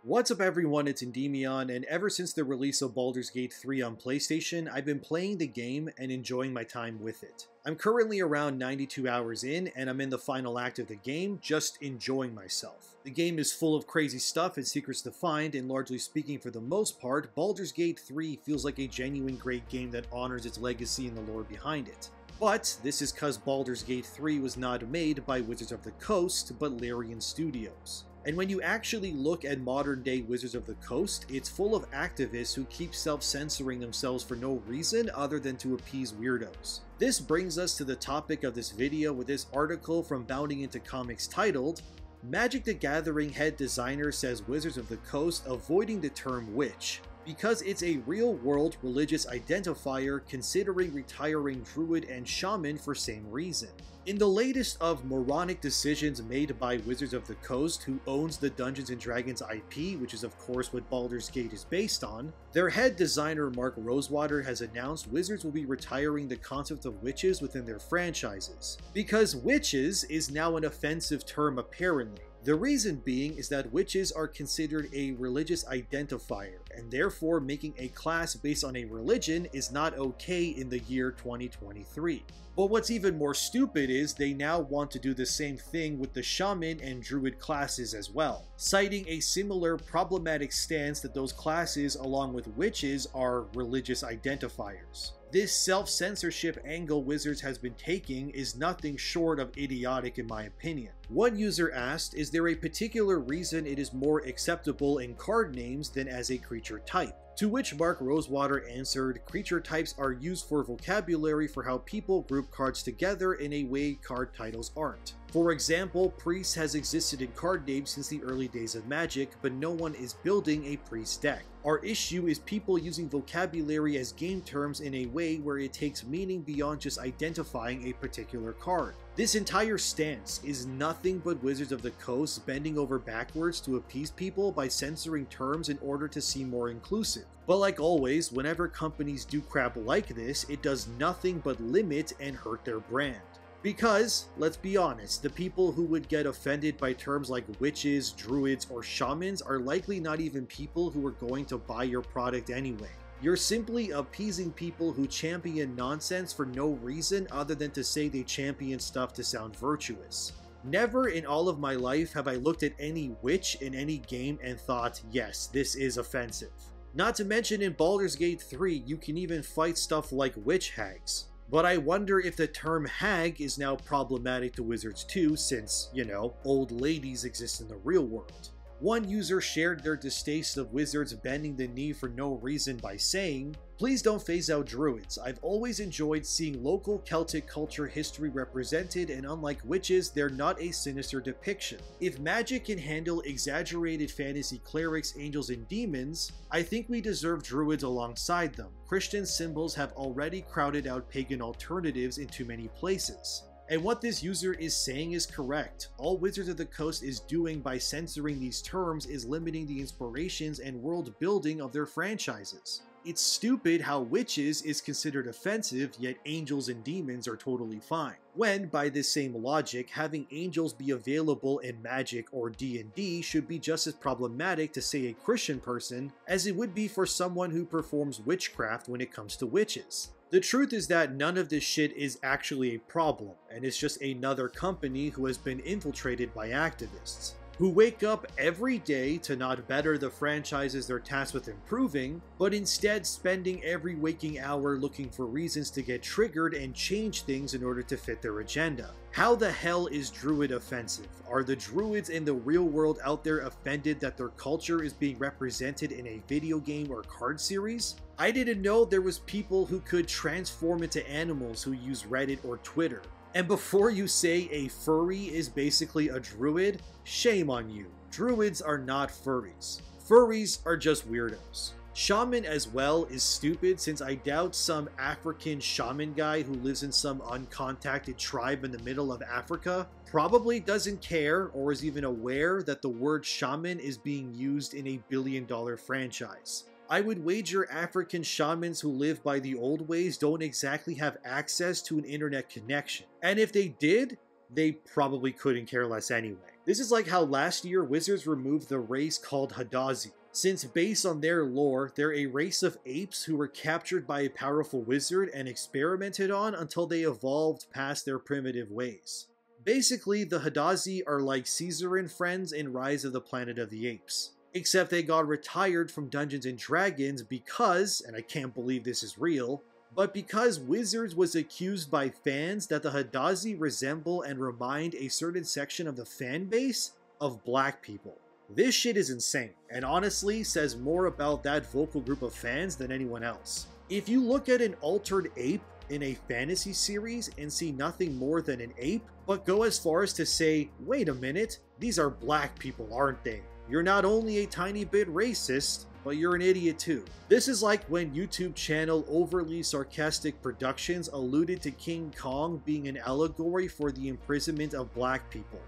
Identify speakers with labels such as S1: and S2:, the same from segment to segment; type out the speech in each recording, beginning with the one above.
S1: What's up everyone, it's Endymion, and ever since the release of Baldur's Gate 3 on PlayStation, I've been playing the game and enjoying my time with it. I'm currently around 92 hours in, and I'm in the final act of the game, just enjoying myself. The game is full of crazy stuff and secrets to find, and largely speaking for the most part, Baldur's Gate 3 feels like a genuine great game that honors its legacy and the lore behind it. But this is cause Baldur's Gate 3 was not made by Wizards of the Coast, but Larian Studios. And when you actually look at modern day Wizards of the Coast, it's full of activists who keep self-censoring themselves for no reason other than to appease weirdos. This brings us to the topic of this video with this article from Bounding Into Comics titled, Magic the Gathering head designer says Wizards of the Coast avoiding the term witch, because it's a real-world religious identifier considering retiring druid and shaman for same reason. In the latest of moronic decisions made by Wizards of the Coast, who owns the Dungeons & Dragons IP, which is of course what Baldur's Gate is based on, their head designer Mark Rosewater has announced Wizards will be retiring the concept of witches within their franchises, because witches is now an offensive term apparently. The reason being is that witches are considered a religious identifier, and therefore making a class based on a religion is not okay in the year 2023. But what's even more stupid is they now want to do the same thing with the shaman and druid classes as well, citing a similar problematic stance that those classes along with witches are religious identifiers. This self-censorship angle Wizards has been taking is nothing short of idiotic in my opinion. One user asked, is there a particular reason it is more acceptable in card names than as a creature type? To which Mark Rosewater answered, creature types are used for vocabulary for how people group cards together in a way card titles aren't. For example, priest has existed in card names since the early days of Magic, but no one is building a priest deck. Our issue is people using vocabulary as game terms in a way where it takes meaning beyond just identifying a particular card. This entire stance is nothing but Wizards of the Coast bending over backwards to appease people by censoring terms in order to seem more inclusive. But like always, whenever companies do crap like this, it does nothing but limit and hurt their brand. Because, let's be honest, the people who would get offended by terms like witches, druids, or shamans are likely not even people who are going to buy your product anyway. You're simply appeasing people who champion nonsense for no reason other than to say they champion stuff to sound virtuous. Never in all of my life have I looked at any witch in any game and thought, yes, this is offensive. Not to mention in Baldur's Gate 3, you can even fight stuff like witch hags. But I wonder if the term hag is now problematic to Wizards too, since, you know, old ladies exist in the real world. One user shared their distaste of Wizards bending the knee for no reason by saying, please don't phase out druids. I've always enjoyed seeing local Celtic culture history represented, and unlike witches, they're not a sinister depiction. If Magic can handle exaggerated fantasy clerics, angels, and demons, I think we deserve druids alongside them. Christian symbols have already crowded out pagan alternatives in too many places. And what this user is saying is correct. All Wizards of the Coast is doing by censoring these terms is limiting the inspirations and world building of their franchises. It's stupid how witches is considered offensive, yet angels and demons are totally fine. When, by this same logic, having angels be available in Magic or D&D should be just as problematic to, say, a Christian person as it would be for someone who performs witchcraft when it comes to witches. The truth is that none of this shit is actually a problem, and it's just another company who has been infiltrated by activists, who wake up every day to not better the franchises they're tasked with improving, but instead spending every waking hour looking for reasons to get triggered and change things in order to fit their agenda. How the hell is Druid offensive? Are the Druids in the real world out there offended that their culture is being represented in a video game or card series? I didn't know there was people who could transform into animals who use Reddit or Twitter. And before you say a furry is basically a druid, shame on you. Druids are not furries. Furries are just weirdos. Shaman as well is stupid, since I doubt some African shaman guy who lives in some uncontacted tribe in the middle of Africa probably doesn't care or is even aware that the word shaman is being used in a billion-dollar franchise. I would wager African shamans who live by the old ways don't exactly have access to an internet connection. And if they did, they probably couldn't care less anyway. This is like how last year Wizards removed the race called Hadazi, since based on their lore, they're a race of apes who were captured by a powerful wizard and experimented on until they evolved past their primitive ways. Basically, the Hadazi are like Caesar and friends in Rise of the Planet of the Apes. Except they got retired from Dungeons & Dragons because, and I can't believe this is real, but because Wizards was accused by fans that the Hadazi resemble and remind a certain section of the fan base of black people. This shit is insane, and honestly says more about that vocal group of fans than anyone else. If you look at an altered ape in a fantasy series and see nothing more than an ape, but go as far as to say, wait a minute, these are black people, aren't they? You're not only a tiny bit racist, but you're an idiot too. This is like when YouTube channel Overly Sarcastic Productions alluded to King Kong being an allegory for the imprisonment of black people.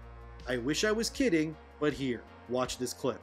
S1: I wish I was kidding, but here, watch this clip.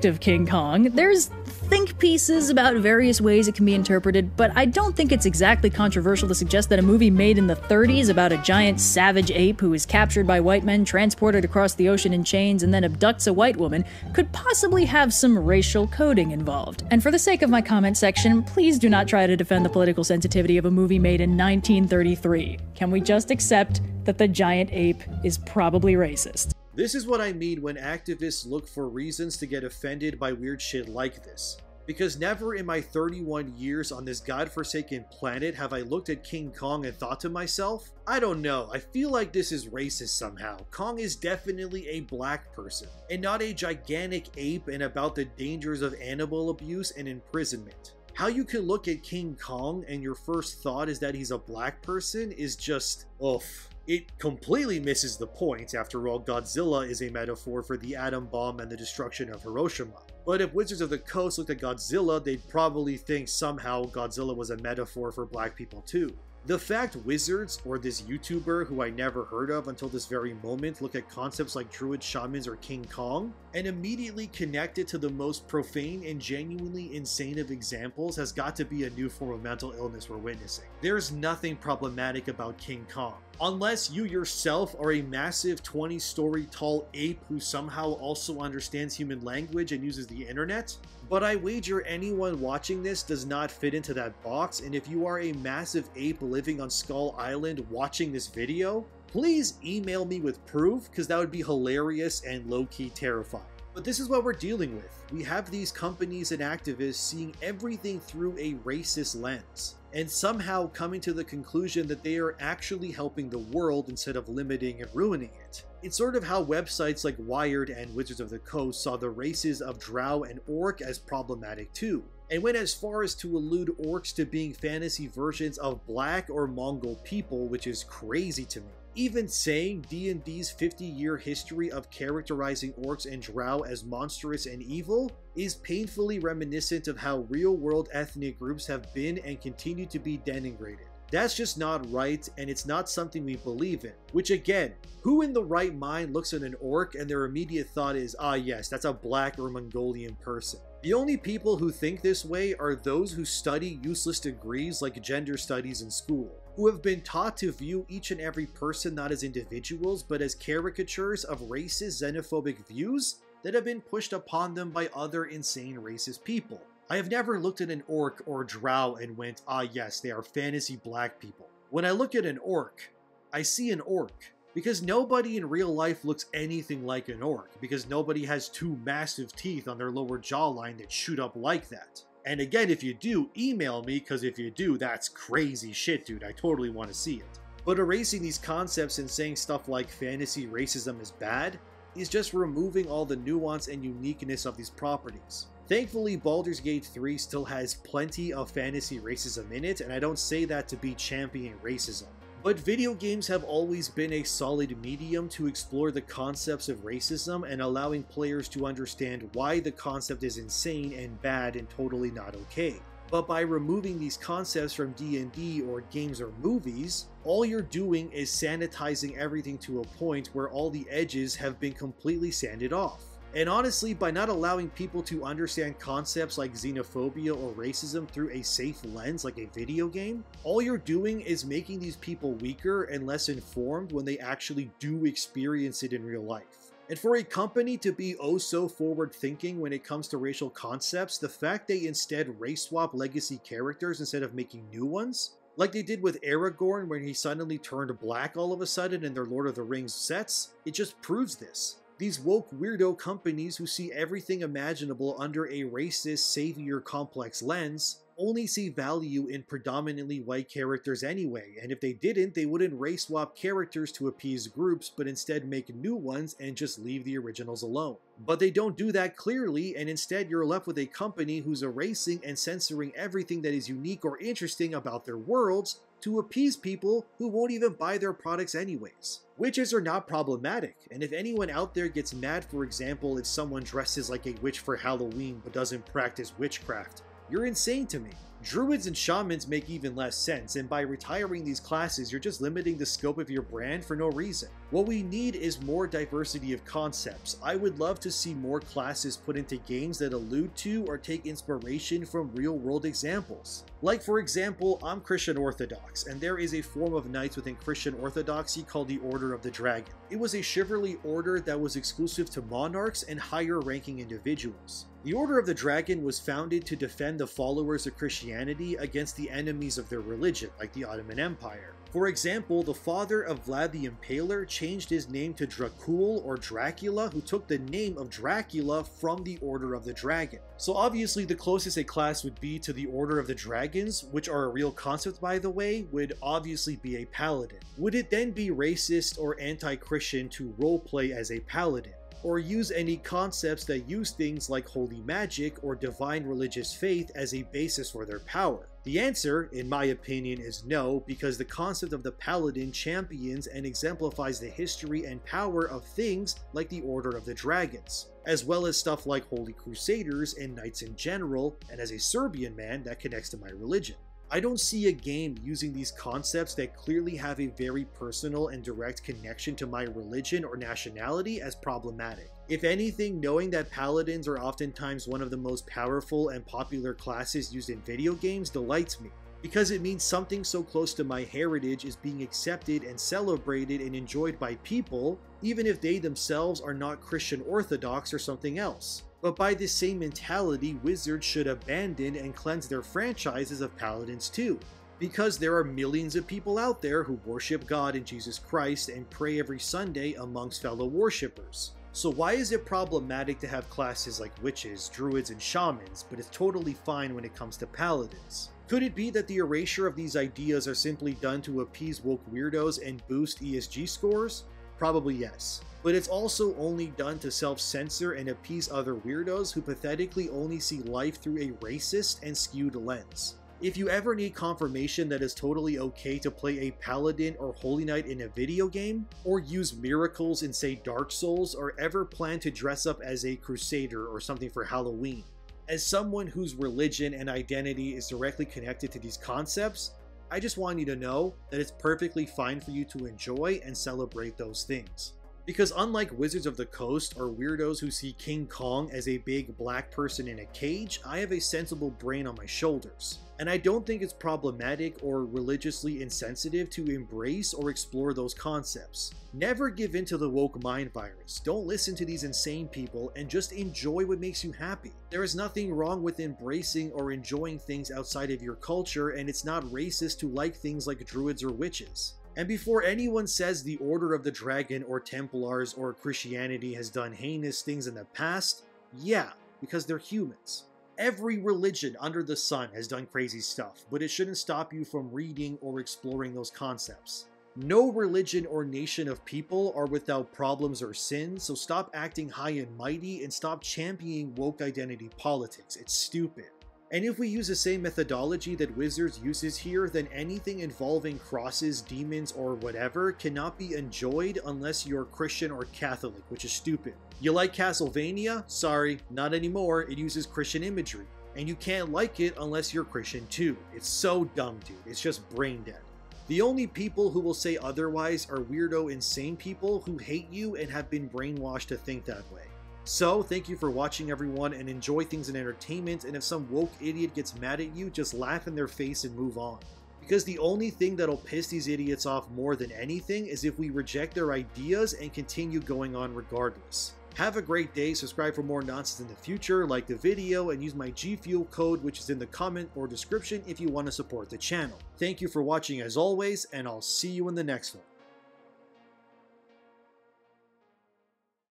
S2: Of King Kong, there's think pieces about various ways it can be interpreted, but I don't think it's exactly controversial to suggest that a movie made in the 30s about a giant savage ape who is captured by white men, transported across the ocean in chains, and then abducts a white woman could possibly have some racial coding involved. And for the sake of my comment section, please do not try to defend the political sensitivity of a movie made in 1933. Can we just accept that the giant ape is probably racist?
S1: This is what I mean when activists look for reasons to get offended by weird shit like this. Because never in my 31 years on this godforsaken planet have I looked at King Kong and thought to myself, I don't know, I feel like this is racist somehow. Kong is definitely a black person, and not a gigantic ape and about the dangers of animal abuse and imprisonment. How you can look at King Kong and your first thought is that he's a black person is just, oof. It completely misses the point. After all, Godzilla is a metaphor for the atom bomb and the destruction of Hiroshima. But if Wizards of the Coast looked at Godzilla, they'd probably think somehow Godzilla was a metaphor for black people too. The fact Wizards, or this YouTuber who I never heard of until this very moment, look at concepts like druid shamans or King Kong, and immediately connect it to the most profane and genuinely insane of examples has got to be a new form of mental illness we're witnessing. There's nothing problematic about King Kong. Unless you yourself are a massive 20-story tall ape who somehow also understands human language and uses the internet. But I wager anyone watching this does not fit into that box, and if you are a massive ape living on Skull Island watching this video, please email me with proof, because that would be hilarious and low-key terrifying. But this is what we're dealing with. We have these companies and activists seeing everything through a racist lens, and somehow coming to the conclusion that they are actually helping the world instead of limiting and ruining it. It's sort of how websites like Wired and Wizards of the Coast saw the races of Drow and Orc as problematic too, and went as far as to allude orcs to being fantasy versions of black or Mongol people, which is crazy to me. Even saying D&D's 50-year history of characterizing orcs and drow as monstrous and evil is painfully reminiscent of how real-world ethnic groups have been and continue to be denigrated. That's just not right, and it's not something we believe in. Which again, who in the right mind looks at an orc and their immediate thought is, ah yes, that's a black or Mongolian person? The only people who think this way are those who study useless degrees like gender studies in school, who have been taught to view each and every person not as individuals but as caricatures of racist, xenophobic views that have been pushed upon them by other insane racist people. I have never looked at an orc or drow and went, ah yes, they are fantasy black people. When I look at an orc, I see an orc. Because nobody in real life looks anything like an orc, because nobody has two massive teeth on their lower jawline that shoot up like that. And again, if you do, email me, because if you do, that's crazy shit, dude. I totally want to see it. But erasing these concepts and saying stuff like fantasy racism is bad is just removing all the nuance and uniqueness of these properties. Thankfully, Baldur's Gate 3 still has plenty of fantasy racism in it, and I don't say that to be championing racism. But video games have always been a solid medium to explore the concepts of racism and allowing players to understand why the concept is insane and bad and totally not okay. But by removing these concepts from D&D or games or movies, all you're doing is sanitizing everything to a point where all the edges have been completely sanded off. And honestly, by not allowing people to understand concepts like xenophobia or racism through a safe lens like a video game, all you're doing is making these people weaker and less informed when they actually do experience it in real life. And for a company to be oh so forward thinking when it comes to racial concepts, the fact they instead race swap legacy characters instead of making new ones, like they did with Aragorn when he suddenly turned black all of a sudden in their Lord of the Rings sets, it just proves this. These woke weirdo companies who see everything imaginable under a racist, savior complex lens only see value in predominantly white characters anyway, and if they didn't, they wouldn't race swap characters to appease groups, but instead make new ones and just leave the originals alone. But they don't do that clearly, and instead you're left with a company who's erasing and censoring everything that is unique or interesting about their worlds to appease people who won't even buy their products anyways. Witches are not problematic, and if anyone out there gets mad, for example, if someone dresses like a witch for Halloween but doesn't practice witchcraft, you're insane to me. Druids and shamans make even less sense, and by retiring these classes, you're just limiting the scope of your brand for no reason. What we need is more diversity of concepts. I would love to see more classes put into games that allude to or take inspiration from real-world examples. Like, for example, I'm Christian Orthodox, and there is a form of knights within Christian Orthodoxy called the Order of the Dragon. It was a chivalry order that was exclusive to monarchs and higher-ranking individuals. The Order of the Dragon was founded to defend the followers of Christianity against the enemies of their religion, like the Ottoman Empire. For example, the father of Vlad the Impaler changed his name to Dracul or Dracula, who took the name of Dracula from the Order of the Dragon. So obviously the closest a class would be to the Order of the Dragons, which are a real concept by the way, would obviously be a paladin. Would it then be racist or anti-Christian to roleplay as a paladin? Or use any concepts that use things like holy magic or divine religious faith as a basis for their power? The answer, in my opinion, is no, because the concept of the paladin champions and exemplifies the history and power of things like the Order of the Dragons, as well as stuff like Holy Crusaders and knights in general, and as a Serbian man, that connects to my religion. I don't see a game using these concepts that clearly have a very personal and direct connection to my religion or nationality as problematic. If anything, knowing that paladins are oftentimes one of the most powerful and popular classes used in video games delights me, because it means something so close to my heritage is being accepted and celebrated and enjoyed by people, even if they themselves are not Christian Orthodox or something else. But by this same mentality, Wizards should abandon and cleanse their franchises of paladins too, because there are millions of people out there who worship God and Jesus Christ and pray every Sunday amongst fellow worshippers. So why is it problematic to have classes like witches, druids, and shamans, but it's totally fine when it comes to paladins? Could it be that the erasure of these ideas are simply done to appease woke weirdos and boost ESG scores? Probably yes. But it's also only done to self-censor and appease other weirdos who pathetically only see life through a racist and skewed lens. If you ever need confirmation that it's totally okay to play a paladin or holy knight in a video game, or use miracles in say Dark Souls, or ever plan to dress up as a crusader or something for Halloween, as someone whose religion and identity is directly connected to these concepts, I just want you to know that it's perfectly fine for you to enjoy and celebrate those things. Because unlike Wizards of the Coast or weirdos who see King Kong as a big black person in a cage, I have a sensible brain on my shoulders. And I don't think it's problematic or religiously insensitive to embrace or explore those concepts. Never give in to the woke mind virus. Don't listen to these insane people and just enjoy what makes you happy. There is nothing wrong with embracing or enjoying things outside of your culture, and it's not racist to like things like druids or witches. And before anyone says the Order of the Dragon or Templars or Christianity has done heinous things in the past, yeah, because they're humans. Every religion under the sun has done crazy stuff, but it shouldn't stop you from reading or exploring those concepts. No religion or nation of people are without problems or sins, so stop acting high and mighty and stop championing woke identity politics. It's stupid. And if we use the same methodology that Wizards uses here, then anything involving crosses, demons, or whatever cannot be enjoyed unless you're Christian or Catholic, which is stupid. You like Castlevania? Sorry, not anymore. It uses Christian imagery. And you can't like it unless you're Christian too. It's so dumb, dude. It's just brain dead. The only people who will say otherwise are weirdo, insane people who hate you and have been brainwashed to think that way. So, thank you for watching everyone, and enjoy things in entertainment, and if some woke idiot gets mad at you, just laugh in their face and move on. Because the only thing that'll piss these idiots off more than anything is if we reject their ideas and continue going on regardless. Have a great day, subscribe for more nonsense in the future, like the video, and use my G Fuel code which is in the comment or description if you want to support the channel. Thank you for watching as always, and I'll see you in the next one.